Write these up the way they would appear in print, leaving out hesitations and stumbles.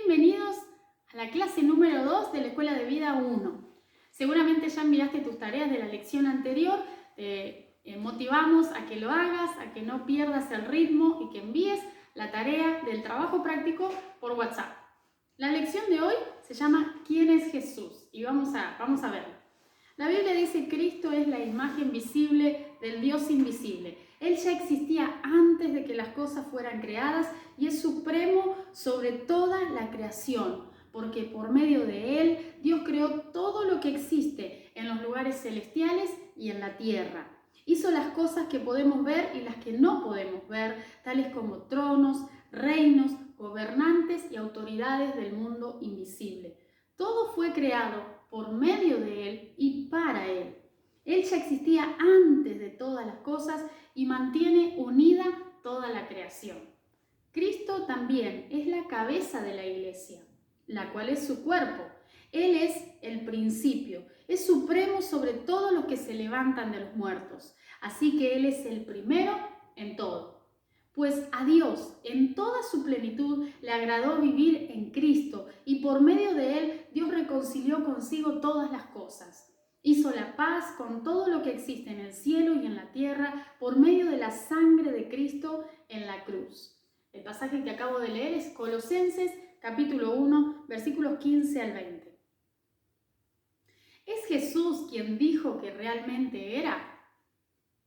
Bienvenidos a la clase número 2 de la Escuela de Vida 1. Seguramente ya enviaste tus tareas de la lección anterior. Motivamos a que lo hagas, a que no pierdas el ritmo y que envíes la tarea del trabajo práctico por WhatsApp. La lección de hoy se llama ¿Quién es Jesús? Y vamos a verlo. La Biblia dice que Cristo es la imagen visible del Dios invisible. Él ya existía antes de que las cosas fueran creadas y es supremo sobre toda la creación, porque por medio de Él Dios creó todo lo que existe en los lugares celestiales y en la tierra. Hizo las cosas que podemos ver y las que no podemos ver, tales como tronos, reinos, gobernantes y autoridades del mundo invisible. Todo fue creado por medio de Él y para Él. Él ya existía antes de todas las cosas y mantiene unida toda la creación. Cristo también es la cabeza de la iglesia, la cual es su cuerpo. Él es el principio, es supremo sobre todos los que se levantan de los muertos. Así que Él es el primero en todo. Pues a Dios, en toda su plenitud, le agradó vivir en Cristo y por medio de Él, Dios reconcilió consigo todas las cosas. Hizo la paz con todo lo que existe en el cielo y en la tierra por medio de la sangre de Cristo en la cruz. El pasaje que acabo de leer es Colosenses capítulo 1, versículos 15 al 20. ¿Es Jesús quien dijo que realmente era?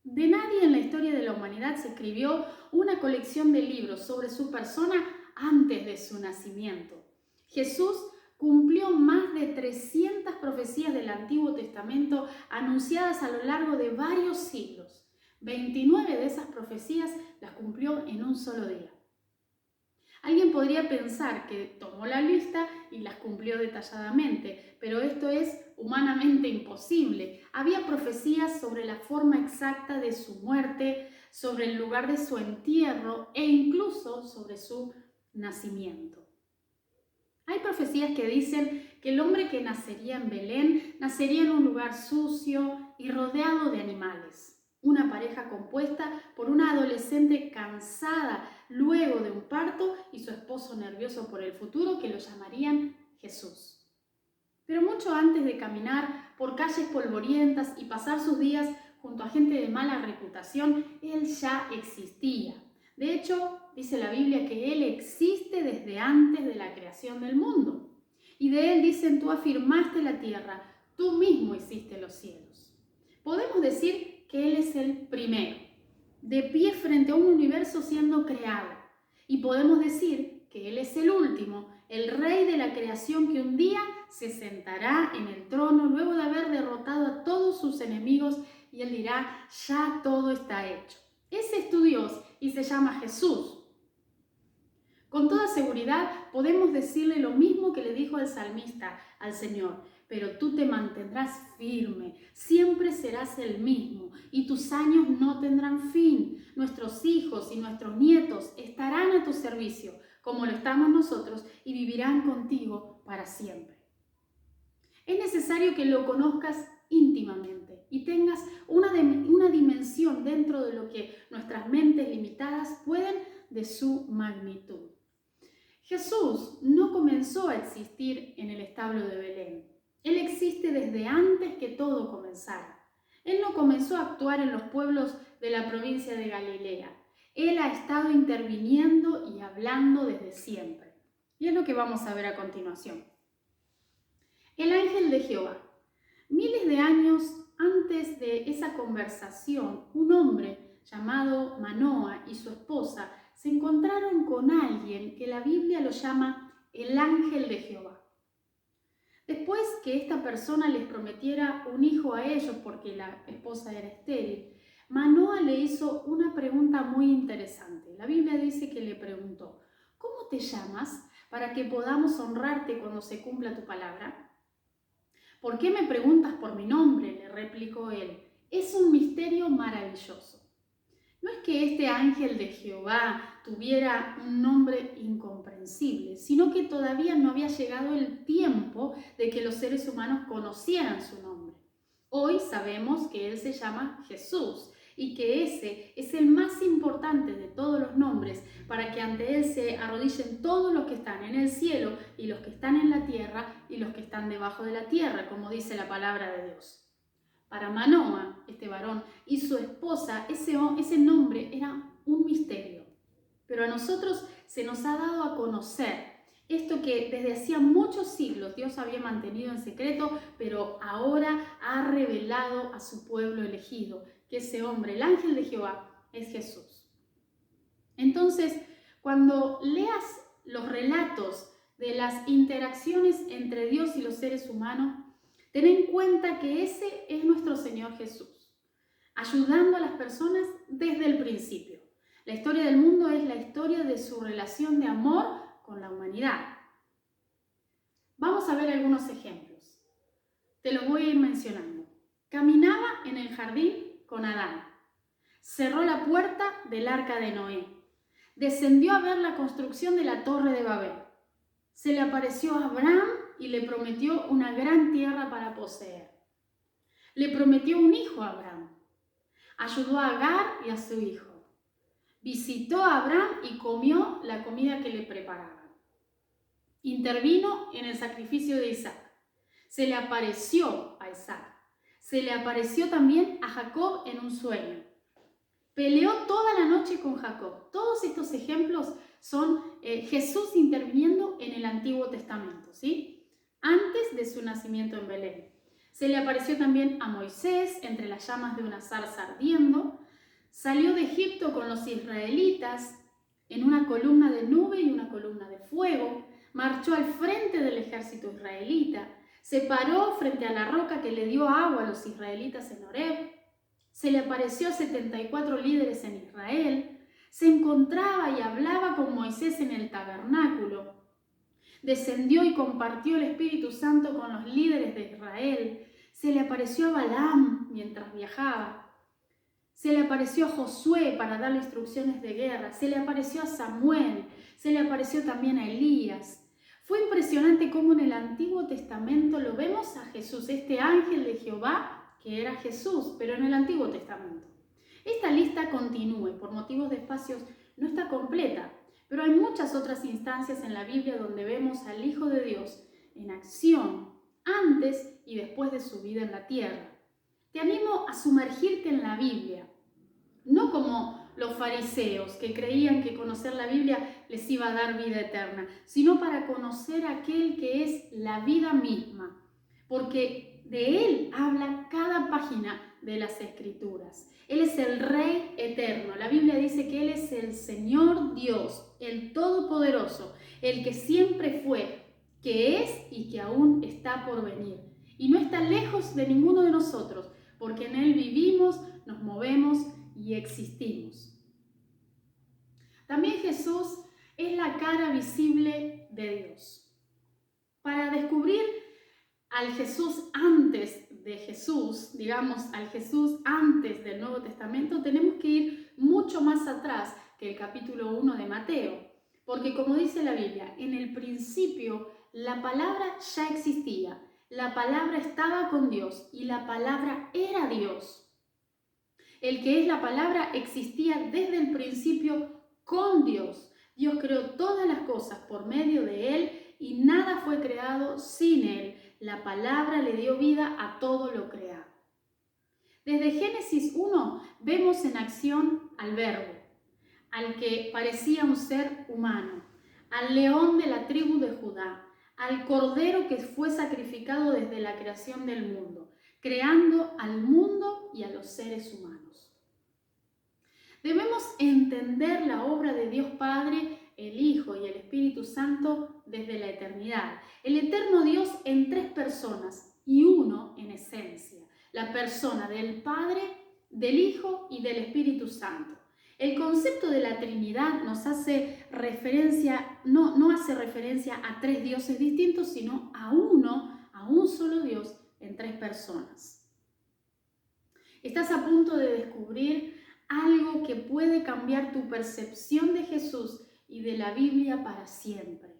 De nadie en la historia de la humanidad se escribió una colección de libros sobre su persona antes de su nacimiento. Jesús cumplió más de 300 profecías del Antiguo Testamento anunciadas a lo largo de varios siglos. 29 de esas profecías las cumplió en un solo día. Alguien podría pensar que tomó la lista y las cumplió detalladamente, pero esto es humanamente imposible. Había profecías sobre la forma exacta de su muerte, sobre el lugar de su entierro e incluso sobre su nacimiento. Hay profecías que dicen que el hombre que nacería en Belén nacería en un lugar sucio y rodeado de animales. Una pareja compuesta por una adolescente cansada luego de un parto y su esposo nervioso por el futuro que lo llamarían Jesús. Pero mucho antes de caminar por calles polvorientas y pasar sus días junto a gente de mala reputación, él ya existía. De hecho, dice la Biblia que Él existe desde antes de la creación del mundo. Y de Él dicen, tú afirmaste la tierra, tú mismo hiciste los cielos. Podemos decir que Él es el primero, de pie frente a un universo siendo creado. Y podemos decir que Él es el último, el rey de la creación que un día se sentará en el trono luego de haber derrotado a todos sus enemigos y Él dirá, ya todo está hecho. Ese es tu Dios y se llama Jesús. Con toda seguridad podemos decirle lo mismo que le dijo el salmista al Señor, pero tú te mantendrás firme, siempre serás el mismo y tus años no tendrán fin. Nuestros hijos y nuestros nietos estarán a tu servicio, como lo estamos nosotros, y vivirán contigo para siempre. Es necesario que lo conozcas íntimamente y tengas una dimensión dentro de lo que nuestras mentes limitadas pueden de su magnitud. Jesús no comenzó a existir en el establo de Belén. Él existe desde antes que todo comenzara. Él no comenzó a actuar en los pueblos de la provincia de Galilea. Él ha estado interviniendo y hablando desde siempre. Y es lo que vamos a ver a continuación. El ángel de Jehová. Miles de años antes de esa conversación, un hombre llamado Manoa y su esposa se encontraron con alguien que la Biblia lo llama el ángel de Jehová. Después que esta persona les prometiera un hijo a ellos porque la esposa era estéril, Manoa le hizo una pregunta muy interesante. La Biblia dice que le preguntó, ¿cómo te llamas para que podamos honrarte cuando se cumpla tu palabra? ¿Por qué me preguntas por mi nombre?, le replicó él. Es un misterio maravilloso. No es que este ángel de Jehová tuviera un nombre incomprensible, sino que todavía no había llegado el tiempo de que los seres humanos conocieran su nombre. Hoy sabemos que él se llama Jesús y que ese es el más importante de todos los nombres para que ante Él se arrodillen todos los que están en el cielo y los que están en la tierra y los que están debajo de la tierra, como dice la palabra de Dios. Para Manoa, este varón, y su esposa, ese nombre era un misterio. Pero a nosotros se nos ha dado a conocer esto que desde hacía muchos siglos Dios había mantenido en secreto, pero ahora ha revelado a su pueblo elegido, que ese hombre, el ángel de Jehová, es Jesús. Entonces, cuando leas los relatos de las interacciones entre Dios y los seres humanos, ten en cuenta que ese es nuestro Señor Jesús, ayudando a las personas desde el principio. La historia del mundo es la historia de su relación de amor con la humanidad. Vamos a ver algunos ejemplos. Te los voy a ir mencionando. Caminaba en el jardín con Adán. Cerró la puerta del arca de Noé. Descendió a ver la construcción de la torre de Babel. Se le apareció a Abraham y le prometió una gran tierra para poseer. Le prometió un hijo a Abraham. Ayudó a Agar y a su hijo. Visitó a Abraham y comió la comida que le preparaban. Intervino en el sacrificio de Isaac. Se le apareció a Isaac. Se le apareció también a Jacob en un sueño. Peleó toda la noche con Jacob. Todos estos ejemplos son Jesús interviniendo en el Antiguo Testamento, ¿sí? Antes de su nacimiento en Belén. Se le apareció también a Moisés entre las llamas de una zarza ardiendo. Salió de Egipto con los israelitas en una columna de nube y una columna de fuego. Marchó al frente del ejército israelita. Se paró frente a la roca que le dio agua a los israelitas en Horeb. Se le apareció a 74 líderes en Israel. Se encontraba y hablaba con Moisés en el tabernáculo. Descendió y compartió el Espíritu Santo con los líderes de Israel. Se le apareció a Balaam mientras viajaba. Se le apareció a Josué para darle instrucciones de guerra. Se le apareció a Samuel. Se le apareció también a Elías. Fue impresionante cómo en el Antiguo Testamento lo vemos a Jesús, este ángel de Jehová, que era Jesús, pero en el Antiguo Testamento. Esta lista continúa, por motivos de espacios no está completa, pero hay muchas otras instancias en la Biblia donde vemos al Hijo de Dios en acción antes y después de su vida en la tierra. Te animo a sumergirte en la Biblia, no como los fariseos que creían que conocer la Biblia les iba a dar vida eterna, sino para conocer a aquel que es la vida misma, porque de Él habla cada página de las Escrituras. Él es el Rey eterno. La Biblia dice que Él es el Señor Dios, el Todopoderoso, el que siempre fue, que es y que aún está por venir. Y no está lejos de ninguno de nosotros, porque en Él vivimos, nos movemos y existimos. También Jesús es la cara visible de Dios. Para descubrir al Jesús antes de Jesús, digamos al Jesús antes del Nuevo Testamento, tenemos que ir mucho más atrás que el capítulo 1 de Mateo. Porque como dice la Biblia, en el principio la palabra ya existía, la palabra estaba con Dios y la palabra era Dios. El que es la palabra existía desde el principio con Dios. Dios creó todas las cosas por medio de Él y nada fue creado sin Él. La palabra le dio vida a todo lo creado. Desde Génesis 1 vemos en acción al Verbo, al que parecía un ser humano, al león de la tribu de Judá, al cordero que fue sacrificado desde la creación del mundo, creando al mundo y a los seres humanos. Debemos entender la obra de Dios Padre, el Hijo y el Espíritu Santo desde la eternidad. El eterno Dios en tres personas y uno en esencia. La persona del Padre, del Hijo y del Espíritu Santo. El concepto de la Trinidad nos hace referencia, no hace referencia a tres dioses distintos, sino a un solo Dios en tres personas. Estás a punto de descubrir algo que puede cambiar tu percepción de Jesús y de la Biblia para siempre.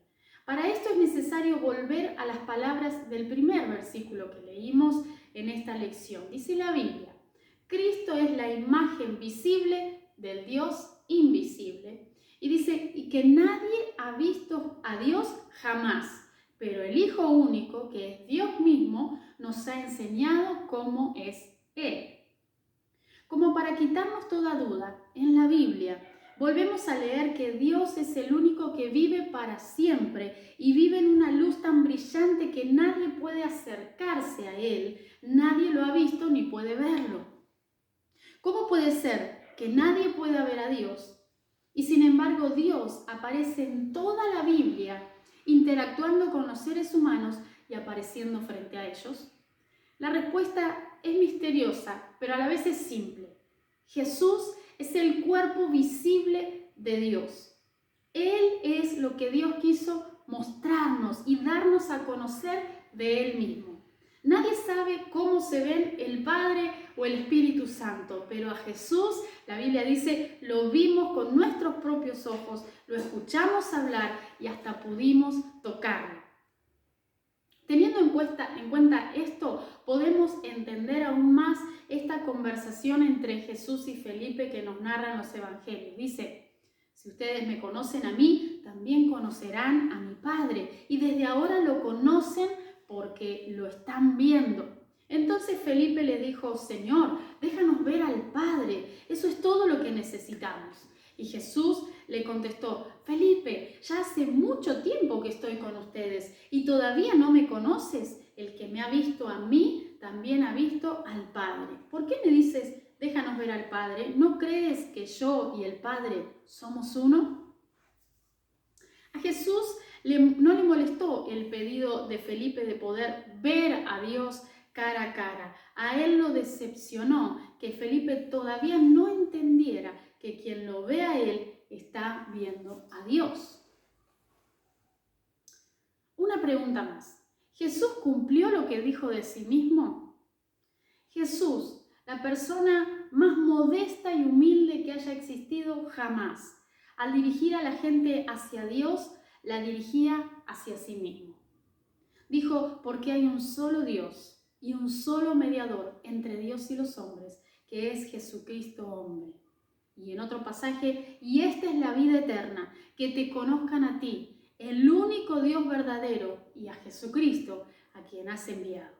Para esto es necesario volver a las palabras del primer versículo que leímos en esta lección. Dice la Biblia: Cristo es la imagen visible del Dios invisible. Y dice: que nadie ha visto a Dios jamás, pero el Hijo único, que es Dios mismo, nos ha enseñado cómo es Él. Como para quitarnos toda duda, en la Biblia volvemos a leer que Dios es el único que vive para siempre y vive en una luz tan brillante que nadie puede acercarse a Él, nadie lo ha visto ni puede verlo. ¿Cómo puede ser que nadie pueda ver a Dios y sin embargo Dios aparece en toda la Biblia interactuando con los seres humanos y apareciendo frente a ellos? La respuesta es misteriosa, pero a la vez es simple. Jesús es el cuerpo visible de Dios. Él es lo que Dios quiso mostrarnos y darnos a conocer de Él mismo. Nadie sabe cómo se ven el Padre o el Espíritu Santo, pero a Jesús, la Biblia dice, lo vimos con nuestros propios ojos, lo escuchamos hablar y hasta pudimos tocarlo. Teniendo en cuenta esto, podemos entender aún más esta conversación entre Jesús y Felipe que nos narran los evangelios. Dice: si ustedes me conocen a mí, también conocerán a mi Padre, y desde ahora lo conocen porque lo están viendo. Entonces Felipe le dijo: Señor, déjanos ver al Padre, eso es todo lo que necesitamos. Y Jesús le contestó: Felipe, ya hace mucho tiempo que estoy con ustedes y todavía no me conoces. El que me ha visto a mí, también ha visto al Padre. ¿Por qué me dices, déjanos ver al Padre? ¿No crees que yo y el Padre somos uno? A Jesús no le molestó el pedido de Felipe de poder ver a Dios cara a cara. A él lo decepcionó que Felipe todavía no entendiera que quien lo ve a él está viendo a Dios. Una pregunta más. ¿Jesús cumplió lo que dijo de sí mismo? Jesús, la persona más modesta y humilde que haya existido jamás, al dirigir a la gente hacia Dios, la dirigía hacia sí mismo. Dijo: porque hay un solo Dios y un solo mediador entre Dios y los hombres, que es Jesucristo hombre. Y en otro pasaje: y esta es la vida eterna, que te conozcan a ti, el único Dios verdadero, y a Jesucristo, a quien has enviado.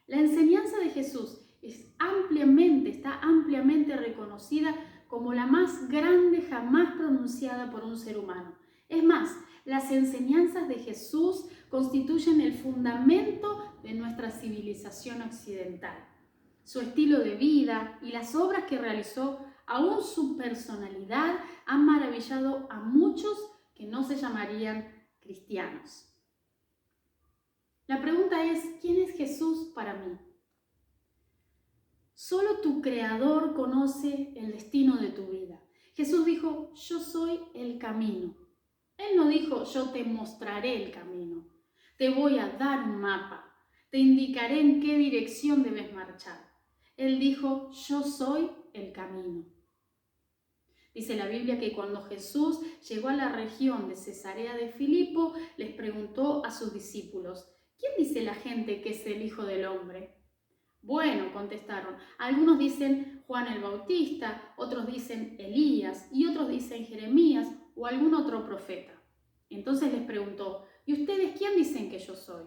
La enseñanza de Jesús está ampliamente reconocida como la más grande jamás pronunciada por un ser humano. Es más, las enseñanzas de Jesús constituyen el fundamento de nuestra civilización occidental. Su estilo de vida y las obras que realizó, aún su personalidad, han maravillado a muchos que no se llamarían cristianos. La pregunta es: ¿quién es Jesús para mí? Solo tu Creador conoce el destino de tu vida. Jesús dijo: yo soy el camino. Él no dijo: yo te mostraré el camino, te voy a dar un mapa, te indicaré en qué dirección debes marchar. Él dijo: yo soy el camino. Dice la Biblia que cuando Jesús llegó a la región de Cesarea de Filipo, les preguntó a sus discípulos: ¿quién dice la gente que es el Hijo del Hombre? Bueno, contestaron, algunos dicen Juan el Bautista, otros dicen Elías y otros dicen Jeremías o algún otro profeta. Entonces les preguntó: ¿y ustedes quién dicen que yo soy?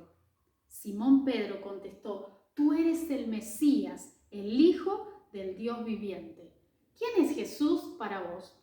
Simón Pedro contestó: tú eres el Mesías, el Hijo del Dios viviente. ¿Quién es Jesús para vos?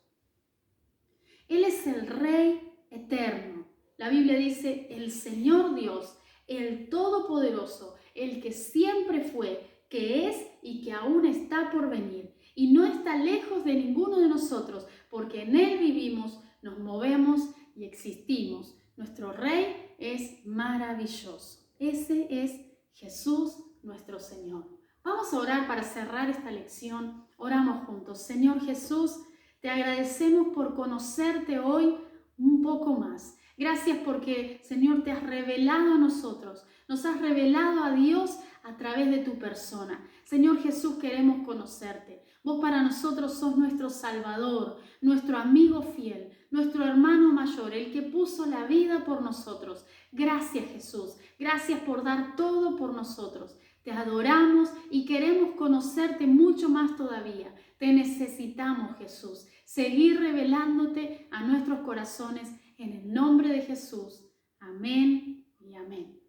Él es el Rey eterno. La Biblia dice: el Señor Dios, el Todopoderoso, el que siempre fue, que es y que aún está por venir. Y no está lejos de ninguno de nosotros, porque en Él vivimos, nos movemos y existimos. Nuestro Rey es maravilloso. Ese es Jesús nuestro Señor. Vamos a orar para cerrar esta lección. Oramos juntos. Señor Jesús, te agradecemos por conocerte hoy un poco más. Gracias porque, Señor, te has revelado a nosotros. Nos has revelado a Dios a través de tu persona. Señor Jesús, queremos conocerte. Vos para nosotros sos nuestro Salvador, nuestro amigo fiel, nuestro hermano mayor, el que puso la vida por nosotros. Gracias, Jesús. Gracias por dar todo por nosotros. Te adoramos y queremos conocerte mucho más todavía. Te necesitamos, Jesús. Seguir revelándote a nuestros corazones en el nombre de Jesús. Amén y amén.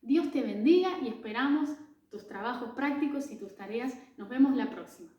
Dios te bendiga y esperamos tus trabajos prácticos y tus tareas. Nos vemos la próxima.